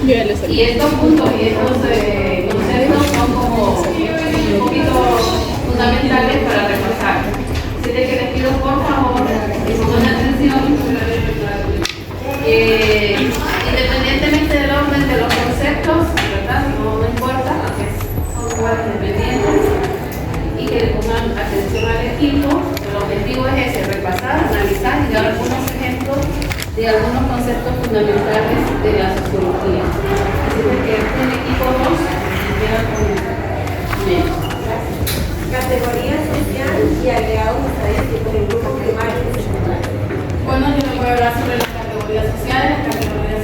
Y estos puntos y estos conceptos son como un poquito fundamentales para repasar. Así que les pido por favor que pongan atención. Independientemente del orden de los conceptos, ¿verdad? No importa, aunque son iguales independientes, y que le pongan atención al equipo. El objetivo es ese, repasar, analizar y dar algunos ejemplos de algunos conceptos fundamentales de la sociología. Así que el equipo 2 queda con menos. Categoría social y agregados estadísticos en grupos primarios y secundarios. Bueno, yo les voy a hablar sobre las categorías sociales. Las categorías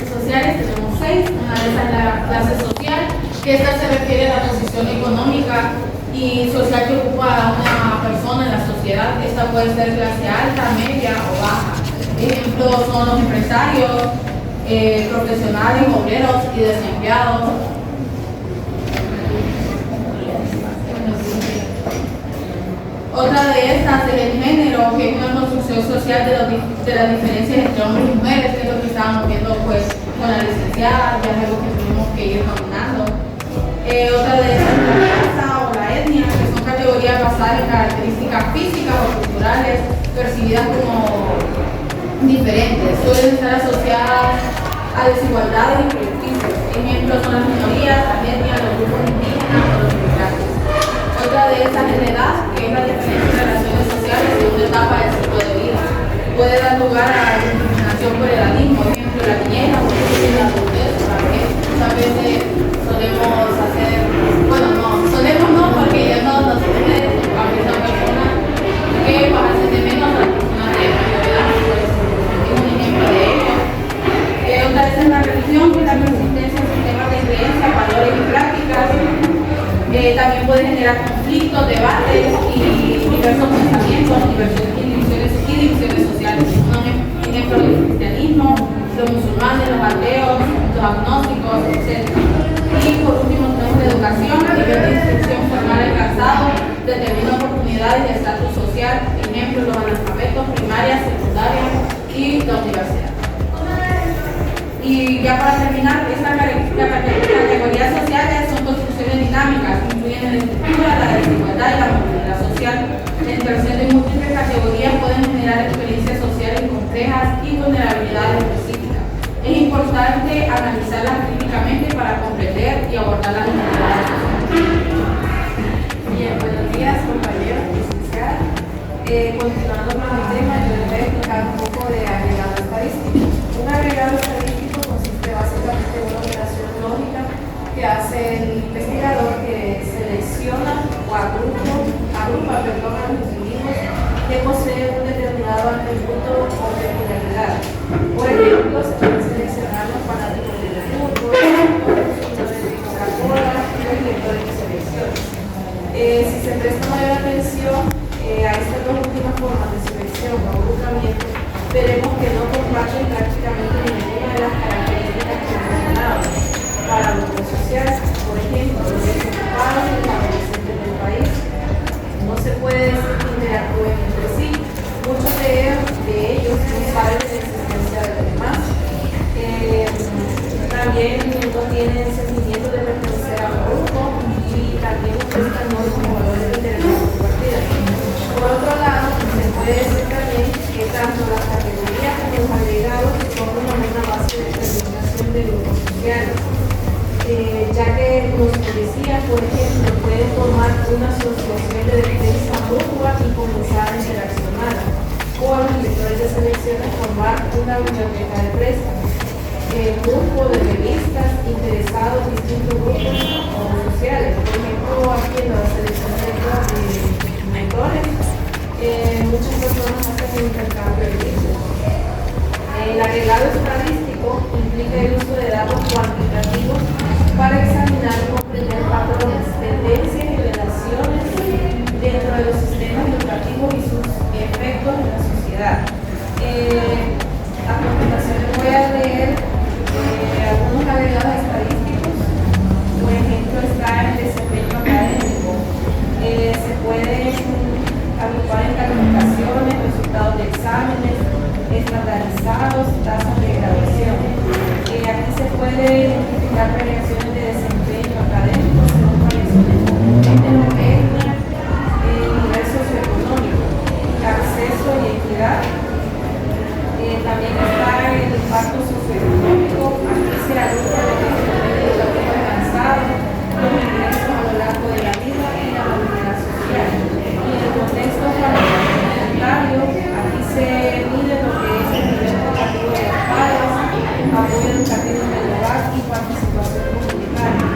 sociales tenemos 6. Una de esas es la clase social, que esta se refiere a la posición económica y social que ocupa una persona en la sociedad. Esta puede ser clase alta, media o baja. Ejemplos son los empresarios, profesionales, obreros y desempleados. Otra de estas es el género, que es una construcción social de las diferencias entre hombres y mujeres, que es lo que estábamos viendo pues con la licenciada, ya es algo que tenemos que ir dominando. Otra de estas es la raza o la etnia, que son categorías basadas en características físicas o culturales percibidas como diferentes, suelen estar asociadas a desigualdades y prejuicios. Ejemplos son las minorías, las etnias, los grupos indígenas o los inmigrantes. Otra de estas es la edad, que es la diferencia de relaciones sociales de una etapa del ciclo de vida. Puede dar lugar a la discriminación por edadismo, por ejemplo, la niñez o la adultez, porque muchas veces solemos hacer, bueno, no, solemos no, porque ya no nos tiene, aunque son personas que parecen de menos a las personas de mayor edad, pues es un ejemplo de ello. Otra vez es la religión, que es la persistencia en sistemas de creencias, valores y prácticas. También puede generar conflictos, debates y diversos pensamientos y divisiones sociales. Un ejemplo del cristianismo, los musulmanes, los ateos, los agnósticos, etc. Y por último tenemos la educación, a nivel de instrucción formal alcanzado, determina oportunidades de estatus social, ejemplo los analfabetos, primaria, secundaria y la universidad. Y ya para terminar, estas categorías sociales son construcciones dinámicas que influyen en la estructura, la desigualdad y la movilidad social. La interacción de múltiples categorías pueden generar experiencias sociales complejas y vulnerabilidades específicas. Es importante analizarlas críticamente para comprender y abordar las necesidades sociales. Bien, buenos días compañeros, licenciada. Continuando con el tema, yo les voy a explicar un poco de agregado estadístico. Un agregado estadístico consiste básicamente en una operación lógica que hace el investigador, que selecciona o agrupa a los individuos que poseen un determinado atributo o peculiaridad. Por ejemplo, se pueden seleccionar los fanáticos del fútbol, los consumidores de Coca-Cola y los lectores de selecciones. Si se presta mayor atención a estas dos últimas formas de selección o agrupamiento, veremos que no comparten prácticamente ninguna de las características que mencionamos. Para grupos sociales, por ejemplo, los desocupados y los adolescentes del país, no se puede decir que interactúen entre sí. Muchos de ellos no saben de la existencia de los demás. También no tienen sentimiento de pertenecer a un grupo y también buscan normas como valores de interés compartidas. Por otro lado, se puede decir también que tanto las categorías como los agregados son una buena base de determinación de grupos sociales, ya que los policías, por ejemplo, pueden formar una asociación de defensa mutua y comenzar a interaccionar, o a los lectores de selecciones formar una biblioteca de préstamos, grupo de revistas interesados en distintos grupos sociales. Por ejemplo, aquí en la selección de mentores, muchas personas hacen un intercambio de libros. El agregado estadístico implica el uso de datos cuantitativos para examinar y comprender patrones, tendencias y relaciones dentro de los sistemas educativos y sus efectos en la sociedad. A continuación les voy a leer algunos agregados estadísticos. Por ejemplo, está el desempeño académico. Se pueden agrupar en calificaciones, resultados de exámenes, estandarizados, tasas de graduación. Aquí se puede identificar variaciones de desempeño académico según variaciones de la etnia, nivel socioeconómico, acceso y equidad. También está el impacto socioeconómico. Aquí se agrupa el desempeño educativo avanzado, los ingresos a lo largo de la vida y la movilidad social. Y en el contexto familiar comunitario, aquí se mide lo que es el nivel educativo de los padres, apoyo educativo en el hogar y participación comunitaria.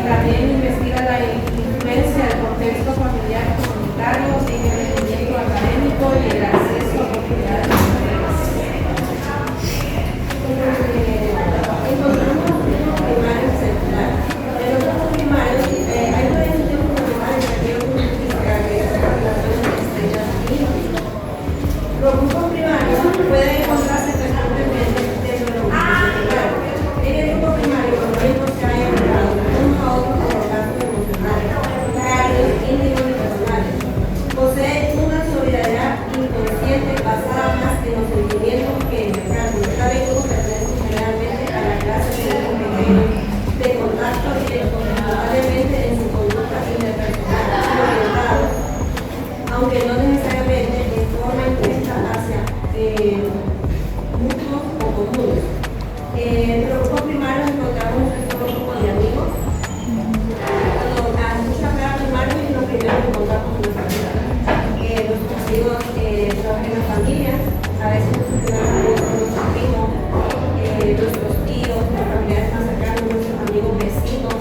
También investiga la influencia del contexto familiar comunitario en el rendimiento académico y el acceso a oportunidades académicas. Encontramos grupos primarios secundarios. En los grupos primarios hay varios tipos de primarios que se caracterizan por relaciones estrechas y íntimas. Los grupos primarios pueden encontrarse frecuentemente dentro de los grupos secundarios. En el grupo primario, los miembros se hayan llegado unos a otros por los casos emocionales, cálidos, íntimos y personales. Poseen una solidaridad inconsciente basada más en los sentimientos que en el cambio. Cada grupo pertenece generalmente a la clase de contacto y probablemente en su conducta interpersonal orientados, aunque no necesariamente en forma impuesta hacia mutuos o comunes. Entre los grupos primarios encontramos un grupo de amigos. Cuando hay muchas clases primarios y los primeros encontramos en la familia. Nuestros amigos trabajan en la familia, a veces nuestros primeros amigos son nuestros primos, nuestros tíos, los familiares más cercanos, nuestros amigos vecinos.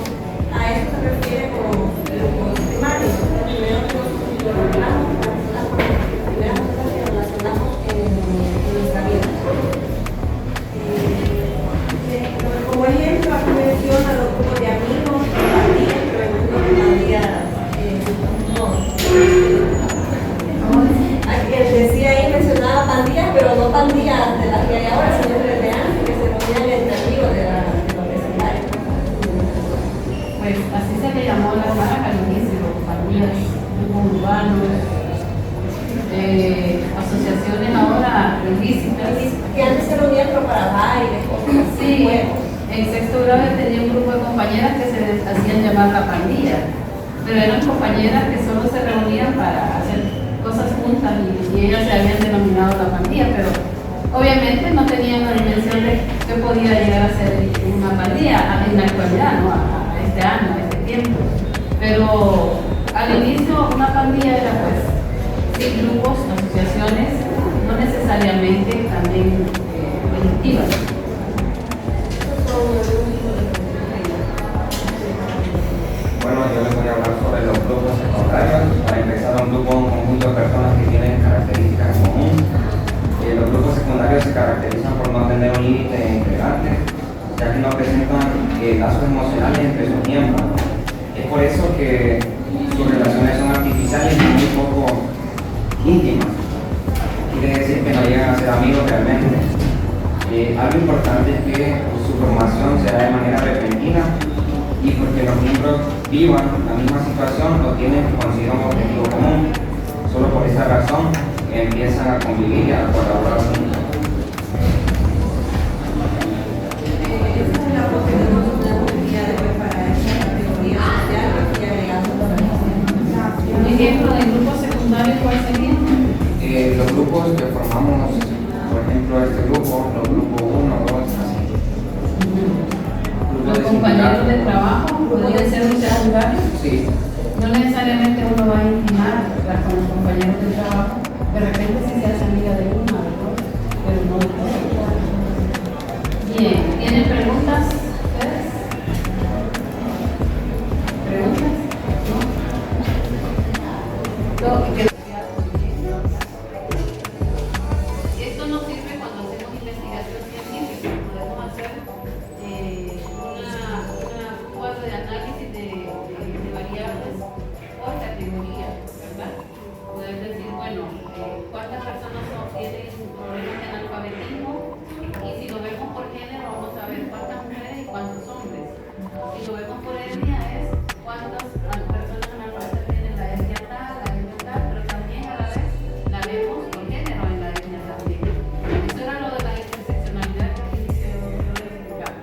A eso se refiere como grupos primarios. Los primeros que nos relacionamos, las primeras cosas que relacionamos en nuestra vida. Como ejemplo, aquí menciona los grupos de amigos, pandillas, pero en una pandilla decía ahí, mencionaba pandillas, pero no pandillas de las que hay ahora, sino de antes, que se ponían entre amigos de los vecindarios. Pues así se le llamó las barras al inicio, pandillas, grupos urbanos, asociaciones ahora ilícitas. Que antes se reunían pero para bailes, cosas así. Sí, en sexto grado tenía un grupo de compañeras que se les hacían llamar la pandilla, pero eran compañeras que solo se reunían para hacer cosas juntas y ellas se habían denominado la pandilla, pero obviamente no tenían la dimensión de qué podía llegar a ser una pandilla en la actualidad, ¿no? A este año, a este tiempo. Pero al inicio una pandilla era pues sí, grupos, asociaciones, no necesariamente también delictivas. Bueno, yo les voy a hablar sobre los grupos secundarios. Para empezar, un conjunto de personas que tienen características en común. Los grupos secundarios se caracterizan por no tener un límite de integrantes, ya que no presentan lazos emocionales entre sus miembros. Es por eso que sus relaciones son artificiales y muy poco íntimas. Quiere decir que no llegan a ser amigos realmente. Algo importante es que su formación se da de manera repentina y porque los miembros vivan la misma situación o tienen consigo un objetivo común. Solo por esa razón empiezan a convivir y a colaborar juntos. Esa es la voz que tenemos el día de hoy para esa categoría social y agregando por ahí. Un ejemplo de grupos secundarios, ¿cuál sería? Los grupos que formamos, por ejemplo, este grupo, los grupos 1, 2, así. Los compañeros de trabajo podrían ser un secundario. Sí. No necesariamente uno va a intimar con los compañeros de trabajo. De repente sí se hace amiga de uno o de dos, pero no de todos. Bien, ¿tienen preguntas ustedes? ¿Preguntas? ¿No? Esto nos sirve cuando hacemos investigación científica. Podemos hacer un cuadro de análisis de variables por categoría, ¿verdad? Poder decir, bueno, cuántas personas tienen problemas de analfabetismo y si lo vemos por género vamos a ver cuántas mujeres y cuántos hombres. Si lo vemos por etnia es cuántas personas analfabetas tienen la etnia tal, la etnia tal, pero también a la vez la vemos por género en la etnia también. Eso era lo de la interseccionalidad que inició yo de explicar.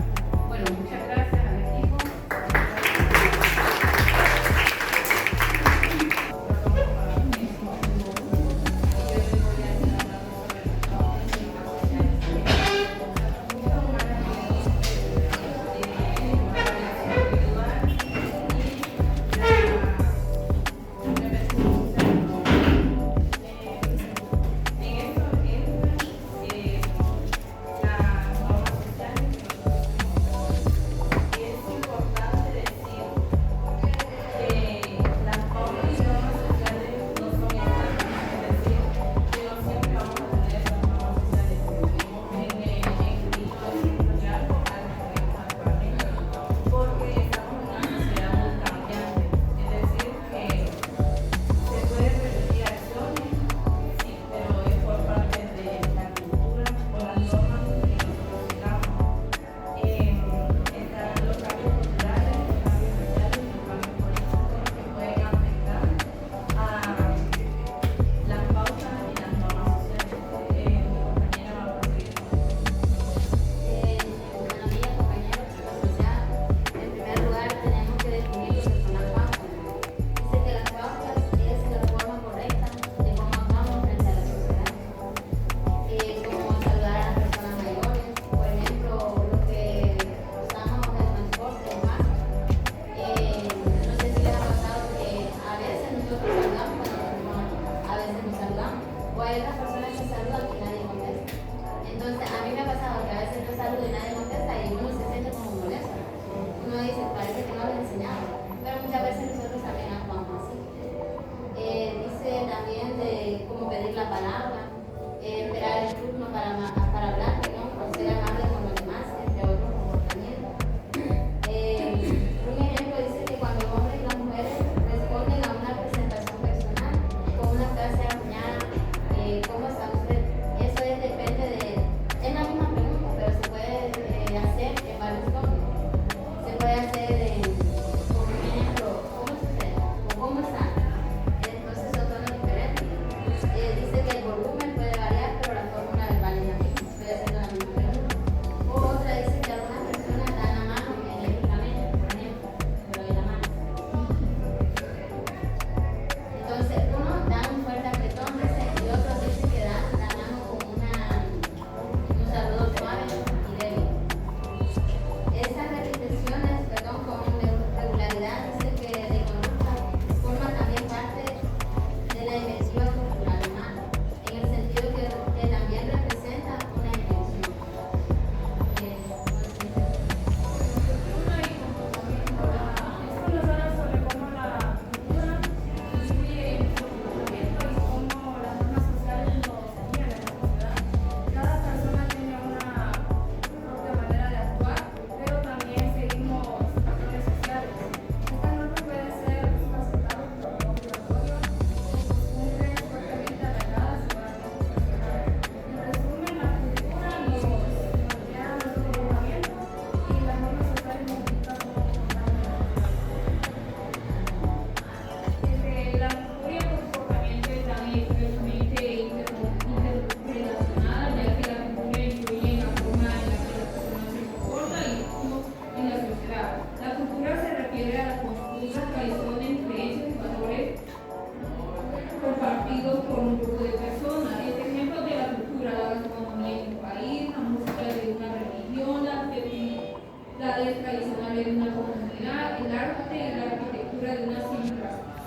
la tradicional de una comunidad, el arte y la arquitectura de una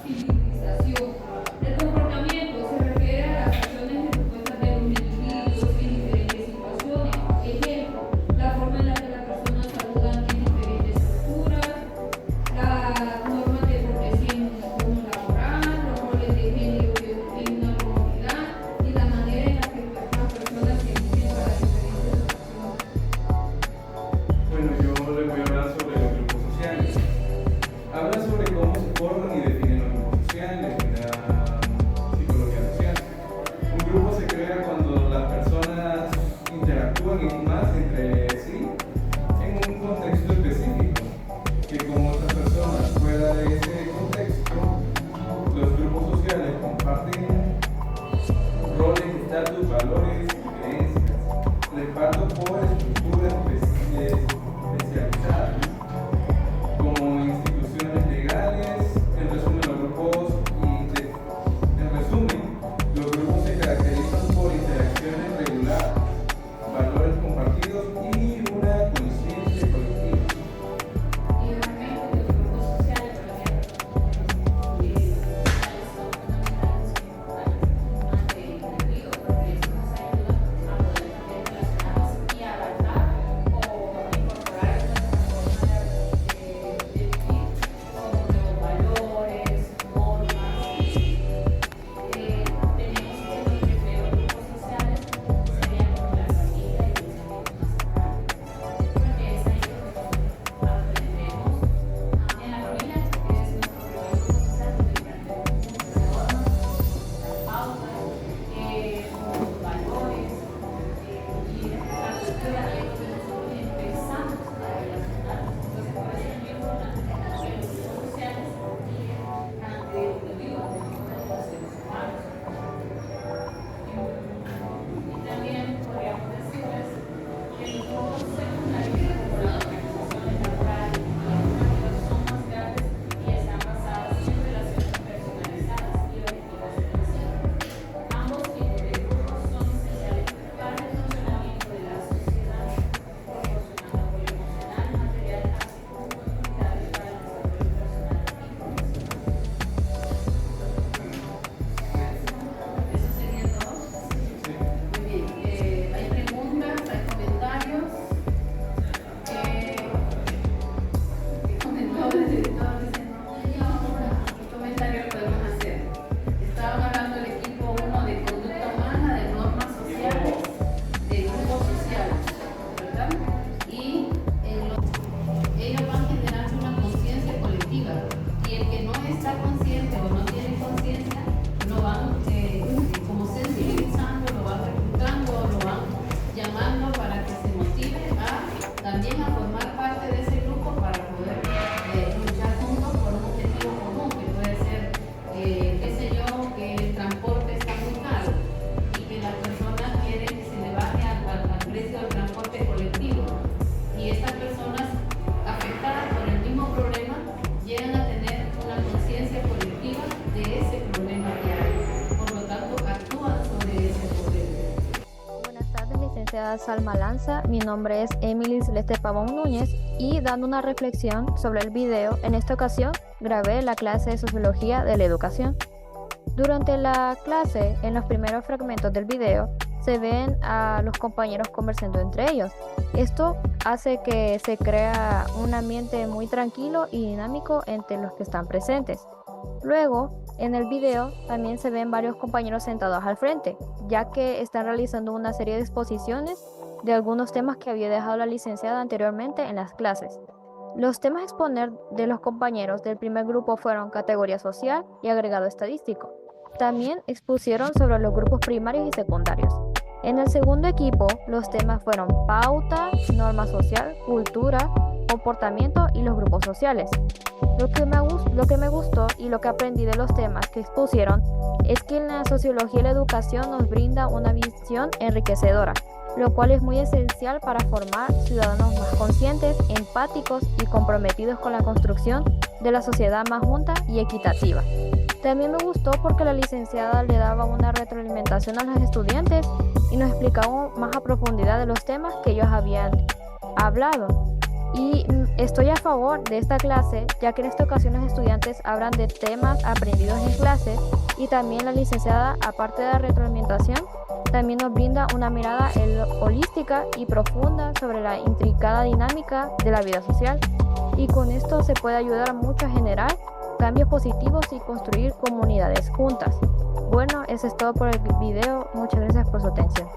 civilización. El comportamiento se refiere a las acciones y respuestas de los individuos en diferentes situaciones. Ejemplo, la forma en la que las personas saludan en diferentes culturas, las normas de cortesía en un entorno laboral, los roles de género en una comunidad y la manera en la que las personas se unen para diferentes situaciones. Bueno, yo les voy a hablar sobre los grupos sociales. Habla sobre cómo se forman y definen los grupos sociales en la psicología social. Un grupo se crea cuando las personas interactúan y más entre sí en un contexto específico, que con otras personas fuera de ese contexto, los grupos sociales comparten roles, estatus, valores y creencias, reparto por estructuras especializadas, como instituciones legales. En resumen, los grupos se caracterizan por interacciones reguladas, valores compartidos y una conciencia colectiva. Igualmente, los grupos sociales son fundamentales ante el individuo, porque eso nos ayuda a poder también relacionarnos y adaptar o incorporar nuestra forma de vivir con nuevos valores, normas. Tenemos que los primeros grupos sociales serían como la familia y los amigos más cercanos, porque es ahí donde aprendemos en la familia, que es nuestro primer grupo social, donde aprendemos muchas normas, pautas, muchos valores y la cultura es donde nosotros empezamos a relacionarnos. Entonces, por eso es muy importante que los grupos sociales ante el individuo, ante nosotros los seres humanos. Y también podríamos decirles que los grupos secundarios, como las organizaciones laborales y educativas, son más grandes y están basados en relaciones personalizadas y objetivos específicos. Ambos tipos de grupos son esenciales para el funcionamiento de la sociedad, proporcionando apoyo emocional, material, así como oportunidades para el desarrollo personal y profesional. Eso sería todo. Muy bien, hay preguntas, hay comentarios. ¿Qué comentarios podemos hacer? Estaban hablando del equipo 1 de conducta humana, de normas sociales, de grupos sociales, ¿verdad? Y ellos van generando una conciencia colectiva. Y el que no está consciente o no tiene conciencia, lo van como sensibilizando, lo van reclutando, lo van llamando para que se motive también a formar parte de ese grupo para poder luchar juntos por un objetivo común, que puede ser, qué sé yo, que el transporte está muy caro y que las personas quieren que se le baje al precio del transporte colectivo. Y estas personas afectadas por el mismo problema llegan a tener una conciencia colectiva de ese problema que hay. Por lo tanto, actúan sobre ese problema. Buenas tardes, licenciada Salma Lanza. Mi nombre es Emily Celeste Pavón Núñez y dando una reflexión sobre el video, en esta ocasión grabé la clase de Sociología de la Educación. Durante la clase, en los primeros fragmentos del video, se ven a los compañeros conversando entre ellos. Esto hace que se crea un ambiente muy tranquilo y dinámico entre los que están presentes. Luego, en el video también se ven varios compañeros sentados al frente, ya que están realizando una serie de exposiciones de algunos temas que había dejado la licenciada anteriormente en las clases. Los temas a exponer de los compañeros del primer grupo fueron categoría social y agregado estadístico. También expusieron sobre los grupos primarios y secundarios. En el segundo equipo, los temas fueron pauta, norma social, cultura, comportamiento y los grupos sociales. Lo que me gustó y lo que aprendí de los temas que expusieron es que en la sociología y la educación nos brinda una visión enriquecedora, lo cual es muy esencial para formar ciudadanos más conscientes, empáticos y comprometidos con la construcción de la sociedad más junta y equitativa. También me gustó porque la licenciada le daba una retroalimentación a los estudiantes y nos explicaba más a profundidad de los temas que ellos habían hablado. Y estoy a favor de esta clase, ya que en esta ocasión los estudiantes hablan de temas aprendidos en clase y también la licenciada, aparte de la retroalimentación, también nos brinda una mirada holística y profunda sobre la intricada dinámica de la vida social. Y con esto se puede ayudar mucho a generar cambios positivos y construir comunidades juntas. Bueno, eso es todo por el video. Muchas gracias por su atención.